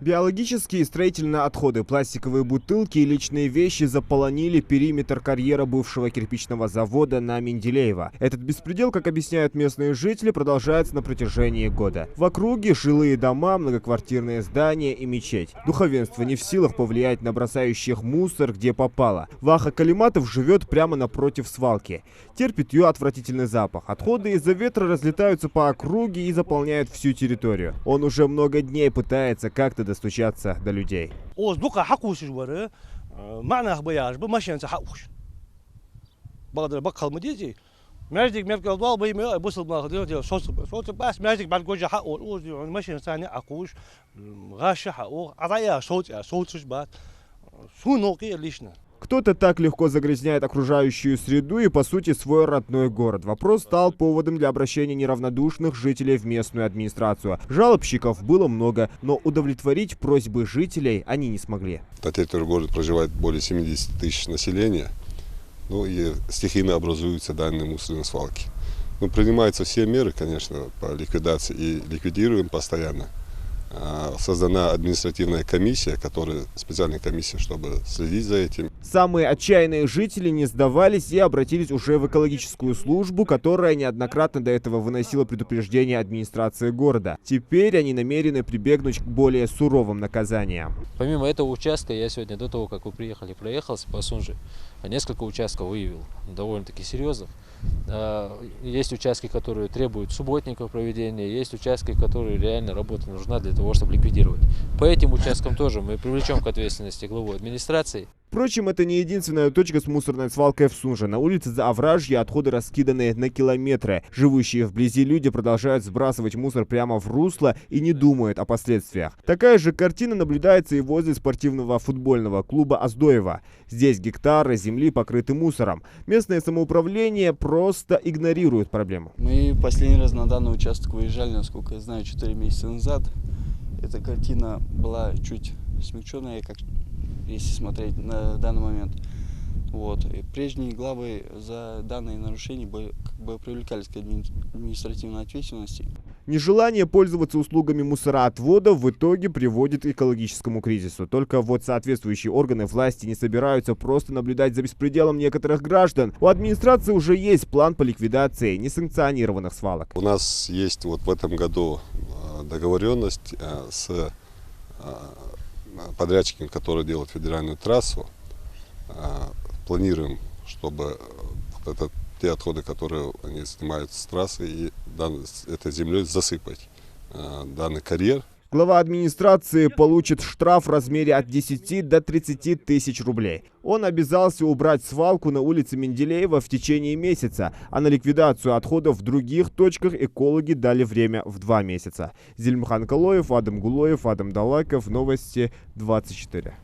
Биологические и строительные отходы, пластиковые бутылки и личные вещи заполонили периметр карьера бывшего кирпичного завода на Менделеева. Этот беспредел, как объясняют местные жители, продолжается на протяжении года. В округе жилые дома, многоквартирные здания и мечеть. Духовенство не в силах повлиять на бросающих мусор, где попало. Ваха Калиматов живет прямо напротив свалки. Терпит ее отвратительный запах. Отходы из-за ветра разлетаются по округе и заполняют всю территорию. Он уже много дней пытается как-то достучаться до людей. Кто-то так легко загрязняет окружающую среду и, по сути, свой родной город. Вопрос стал поводом для обращения неравнодушных жителей в местную администрацию. Жалобщиков было много, но удовлетворить просьбы жителей они не смогли. На территории города проживает более 70 тысяч населения, и стихийно образуются данные мусорные свалки. Принимаются все меры, конечно, по ликвидации, и ликвидируем постоянно. Создана административная комиссия, специальная комиссия, чтобы следить за этим. Самые отчаянные жители не сдавались и обратились уже в экологическую службу, которая неоднократно до этого выносила предупреждение администрации города. Теперь они намерены прибегнуть к более суровым наказаниям. Помимо этого участка, я сегодня до того, как вы приехали, проехался по Сунже, несколько участков выявил, довольно-таки серьезных. Есть участки, которые требуют субботников проведения, есть участки, которые реально работа нужна для того, чтобы ликвидировать. По этим участкам тоже мы привлечем к ответственности главу администрации. Впрочем, это не единственная точка с мусорной свалкой в Сунже. На улице Заовражья отходы раскиданы на километры. Живущие вблизи люди продолжают сбрасывать мусор прямо в русло и не думают о последствиях. Такая же картина наблюдается и возле спортивного футбольного клуба Оздоева. Здесь гектары земли покрыты мусором. Местное самоуправление просто игнорирует проблему. Мы последний раз на данный участок выезжали, насколько я знаю, 4 месяца назад. Эта картина была чуть смягченная, если смотреть на данный момент. И прежние главы за данные нарушения привлекались к административной ответственности. Нежелание пользоваться услугами мусороотвода в итоге приводит к экологическому кризису. Только соответствующие органы власти не собираются просто наблюдать за беспределом некоторых граждан. У администрации уже есть план по ликвидации несанкционированных свалок. У нас есть в этом году договоренность с подрядчиком, который делает федеральную трассу. Планируем, чтобы те отходы, которые они снимают с трассы, и этой землей засыпать данный карьер. Глава администрации получит штраф в размере от 10 до 30 тысяч рублей. Он обязался убрать свалку на улице Менделеева в течение месяца, а на ликвидацию отходов в других точках экологи дали время в 2 месяца. Зельмхан Калоев, Адам Гулоев, Адам Далаков. Новости 24.